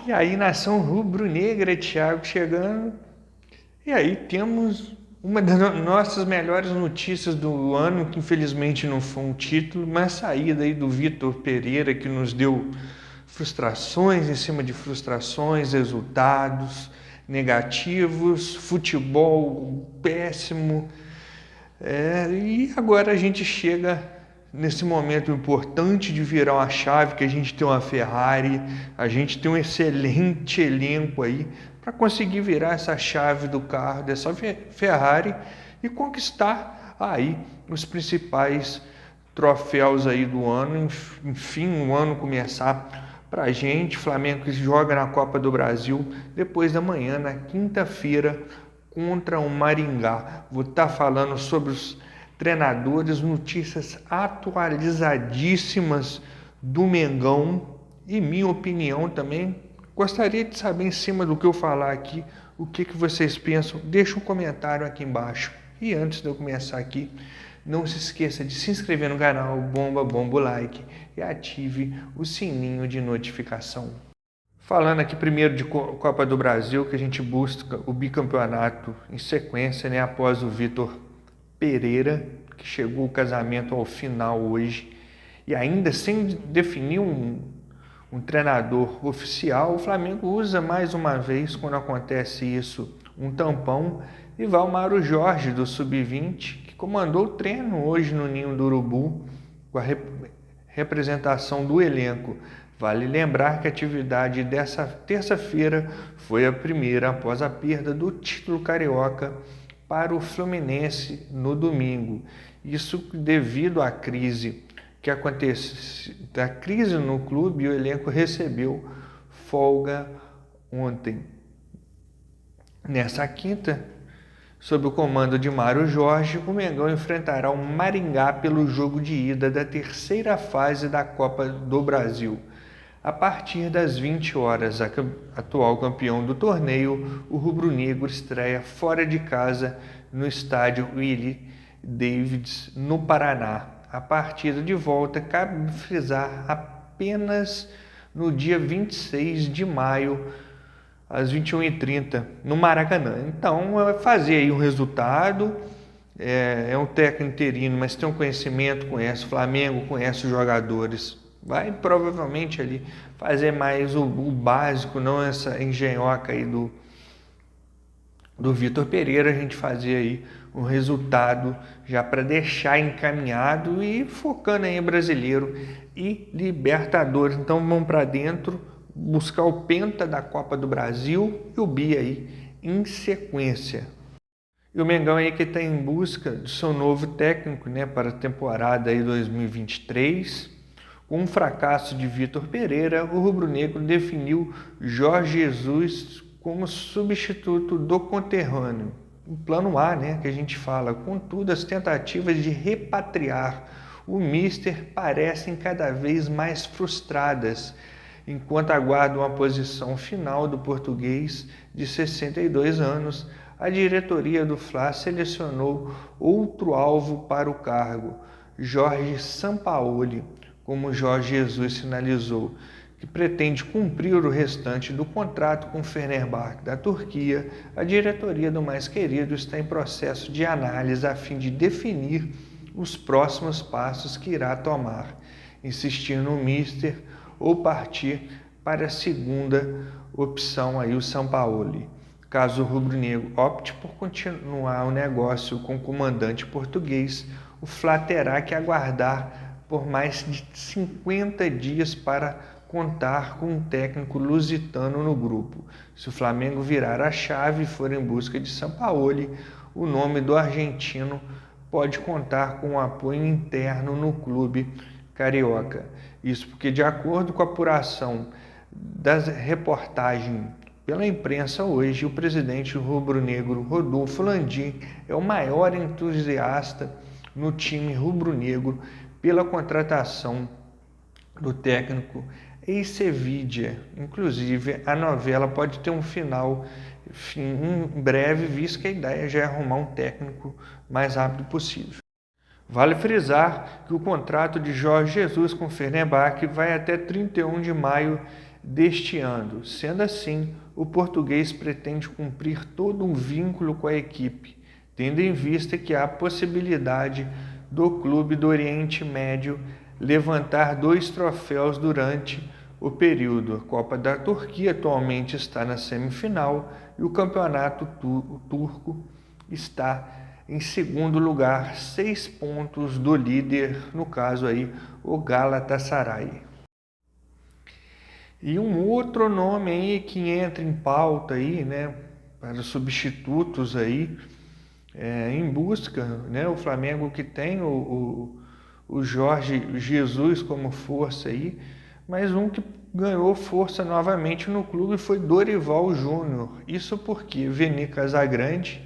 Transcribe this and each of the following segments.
E aí, nação rubro-negra, Thiago chegando. E aí temos uma das nossas melhores notícias do ano, que infelizmente não foi um título, mas a saída aí do Vitor Pereira, que nos deu frustrações em cima de frustrações, resultados negativos, futebol péssimo. E agora a gente chega nesse momento importante de virar uma chave, que a gente tem uma Ferrari, a gente tem um excelente elenco aí para conseguir virar essa chave do carro dessa Ferrari e conquistar aí os principais troféus aí do ano. Enfim, o ano começar para a gente. Flamengo que joga na Copa do Brasil depois da manhã, na quinta-feira, contra o Maringá. Vou estar falando sobre os treinadores, notícias atualizadíssimas do Mengão e minha opinião também. Gostaria de saber, em cima do que eu falar aqui, o que vocês pensam. Deixa um comentário aqui embaixo. E antes de eu começar aqui, não se esqueça de se inscrever no canal, bomba o like e ative o sininho de notificação. Falando aqui primeiro de Copa do Brasil, que a gente busca o bicampeonato em sequência, né, após o Vitor Pereira, que chegou o casamento ao final hoje, e ainda sem definir um treinador oficial, o Flamengo usa mais uma vez, quando acontece isso, um tampão, e vai o Mário Jorge, do Sub-20, que comandou o treino hoje no Ninho do Urubu, com a representação do elenco. Vale lembrar que a atividade dessa terça-feira foi a primeira após a perda do título carioca para o Fluminense no domingo. Isso devido à crise que acontece, da crise no clube, o elenco recebeu folga ontem. Nessa quinta, sob o comando de Mário Jorge, o Mengão enfrentará o Maringá pelo jogo de ida da terceira fase da Copa do Brasil. A partir das 20 horas, atual campeão do torneio, o rubro-negro estreia fora de casa no estádio Willie Davids, no Paraná. A partida de volta, cabe frisar, apenas no dia 26 de maio, às 21h30, no Maracanã. Então, é fazer aí um resultado. É um técnico interino, mas tem um conhecimento, conhece o Flamengo, conhece os jogadores. Vai provavelmente ali fazer mais o básico, não essa engenhoca aí do Vitor Pereira, a gente fazer aí um resultado já para deixar encaminhado e focando aí em brasileiro e Libertadores. Então vamos para dentro, buscar o penta da Copa do Brasil e o bi aí em sequência. E o Mengão aí que está em busca do seu novo técnico, né, para a temporada aí 2023. Com um fracasso de Vitor Pereira, o rubro-negro definiu Jorge Jesus como substituto do conterrâneo. O plano A, né, que a gente fala. Contudo, as tentativas de repatriar o míster parecem cada vez mais frustradas, enquanto aguardam a posição final do português de 62 anos. A diretoria do Fla selecionou outro alvo para o cargo, Jorge Sampaoli, como Jorge Jesus sinalizou, que pretende cumprir o restante do contrato com o Fenerbahçe da Turquia. A diretoria do mais querido está em processo de análise a fim de definir os próximos passos que irá tomar, insistir no míster ou partir para a segunda opção, aí o Sampaoli. Caso o rubro-negro opte por continuar o negócio com o comandante português, o Fla terá que aguardar por mais de 50 dias para contar com um técnico lusitano no grupo. Se o Flamengo virar a chave e for em busca de Sampaoli, o nome do argentino pode contar com um apoio interno no clube carioca. Isso porque, de acordo com a apuração da reportagem pela imprensa hoje, o presidente rubro-negro Rodolfo Landim é o maior entusiasta no time rubro-negro pela contratação do técnico ex-Sevilla. Inclusive, a novela pode ter um final em breve, visto que a ideia já é arrumar um técnico mais rápido possível. Vale frisar que o contrato de Jorge Jesus com o Fenerbahçe vai até 31 de maio deste ano. Sendo assim, o português pretende cumprir todo um vínculo com a equipe, tendo em vista que há possibilidade do clube do Oriente Médio levantar 2 troféus durante o período. A Copa da Turquia atualmente está na semifinal e o campeonato turco está em segundo lugar, 6 pontos do líder, no caso aí, o Galatasaray. E um outro nome aí que entra em pauta aí, né, para substitutos aí, em busca, né, o Flamengo que tem o Jorge Jesus como força aí, mas um que ganhou força novamente no clube foi Dorival Júnior. Isso porque Vene Casagrande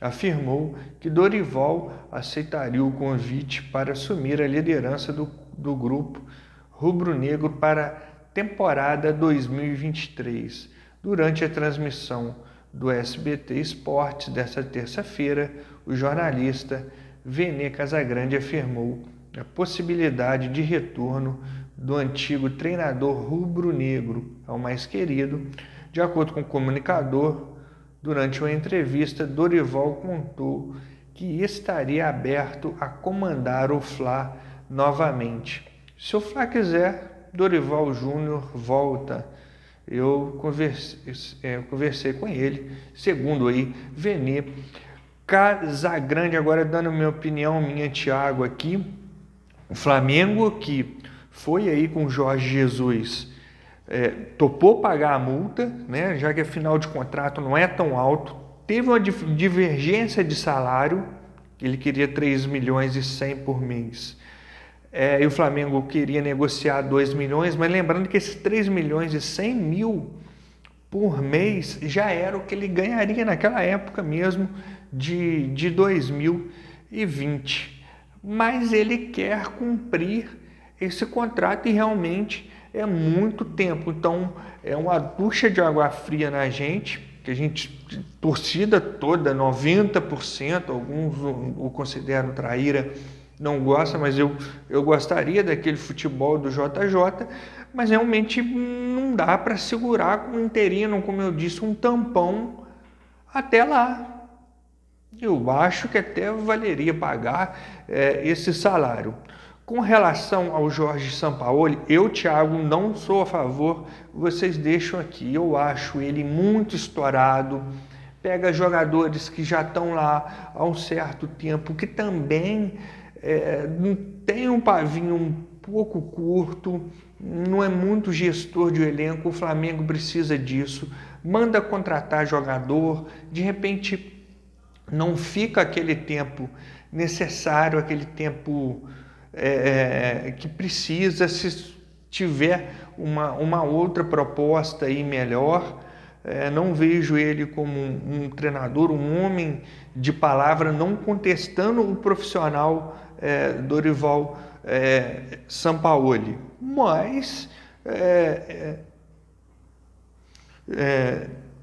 afirmou que Dorival aceitaria o convite para assumir a liderança do grupo rubro-negro para a temporada 2023. Durante a transmissão do SBT Esportes desta terça-feira, o jornalista Vene Casagrande afirmou a possibilidade de retorno do antigo treinador rubro-negro ao mais querido. De acordo com o comunicador, durante uma entrevista, Dorival contou que estaria aberto a comandar o Fla novamente. Se o Fla quiser, Dorival Júnior volta. Eu conversei com ele, segundo aí, Vene Casagrande. Agora dando minha opinião, Thiago, aqui, o Flamengo que foi aí com o Jorge Jesus, topou pagar a multa, né, já que a final de contrato não é tão alto, teve uma divergência de salário, ele queria 3 milhões e 100 por mês, e o Flamengo queria negociar 2 milhões, mas lembrando que esses 3 milhões e 100 mil por mês já era o que ele ganharia naquela época mesmo de 2020. Mas ele quer cumprir esse contrato e realmente é muito tempo. Então é uma ducha de água fria na gente, que a gente, torcida toda, 90%, alguns o consideram traíra, não gosta, mas eu gostaria daquele futebol do JJ, mas realmente não dá para segurar com um interino, como eu disse, um tampão até lá. Eu acho que até valeria pagar esse salário. Com relação ao Jorge Sampaoli, eu, Thiago, não sou a favor, vocês deixam aqui. Eu acho ele muito estourado, pega jogadores que já estão lá há um certo tempo, que também tem um pavinho um pouco curto, não é muito gestor de elenco, o Flamengo precisa disso, manda contratar jogador, de repente não fica aquele tempo necessário, aquele tempo que precisa, se tiver uma outra proposta aí melhor. Não vejo ele como um treinador, um homem de palavra, não contestando o profissional Dorival Sampaoli, mas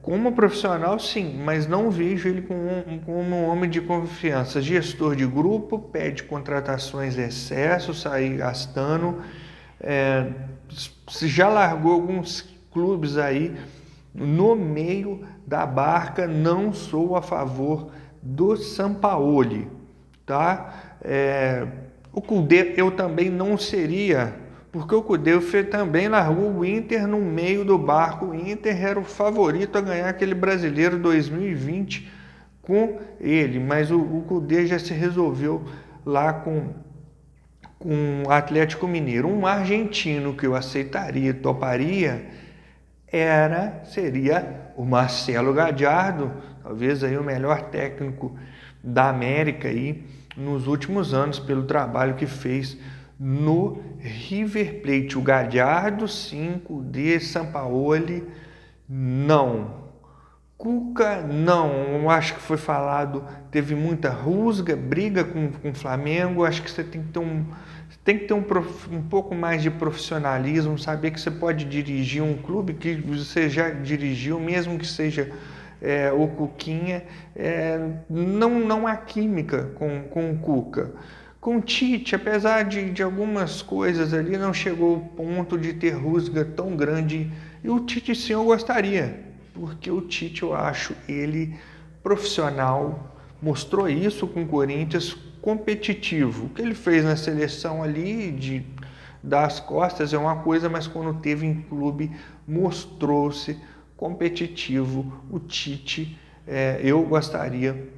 como profissional, sim, mas não vejo ele como um homem de confiança. Gestor de grupo, pede contratações excesso, sair gastando. Já largou alguns clubes aí no meio da barca. Não sou a favor do Sampaoli, tá? O Kudê eu também não seria, porque o Kudê também largou o Inter no meio do barco. O Inter era o favorito a ganhar aquele Brasileiro 2020 com ele, mas o Kudê já se resolveu lá com o Atlético Mineiro. Um argentino que eu aceitaria, toparia, seria o Marcelo Gallardo, talvez aí o melhor técnico da América aí nos últimos anos, pelo trabalho que fez no River Plate. O Gallardo, 5, de Sampaoli, não. Cuca, não. Eu acho que foi falado, teve muita rusga, briga com o Flamengo. Acho que você tem que ter um pouco mais de profissionalismo, saber que você pode dirigir um clube que você já dirigiu, mesmo que seja o Cuquinha. Não há química com o Cuca. Com o Tite, apesar de algumas coisas ali, não chegou ao ponto de ter rusga tão grande. E o Tite sim eu gostaria, porque o Tite eu acho ele profissional, mostrou isso com o Corinthians, competitivo. O que ele fez na seleção ali, de dar as costas é uma coisa, mas quando teve em clube, mostrou-se competitivo. O Tite, eu gostaria,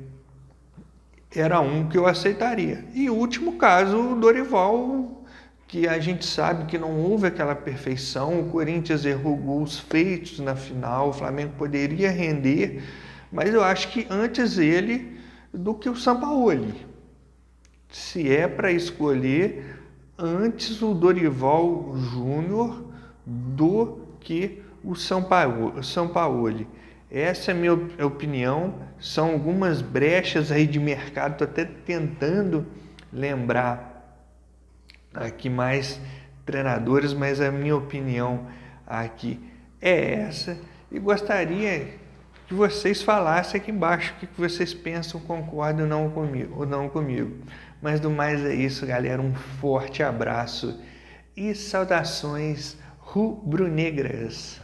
era um que eu aceitaria. E o último caso, o Dorival, que a gente sabe que não houve aquela perfeição, o Corinthians errou gols feitos na final, o Flamengo poderia render, mas eu acho que antes ele do que o Sampaoli. Se é para escolher, antes o Dorival Júnior do que o Sampaoli. Essa é a minha opinião. São algumas brechas aí de mercado. Estou até tentando lembrar aqui mais treinadores, mas a minha opinião aqui é essa. E gostaria que vocês falassem aqui embaixo o que vocês pensam, concordam ou não comigo. Mas do mais é isso, galera. Um forte abraço e saudações rubro-negras.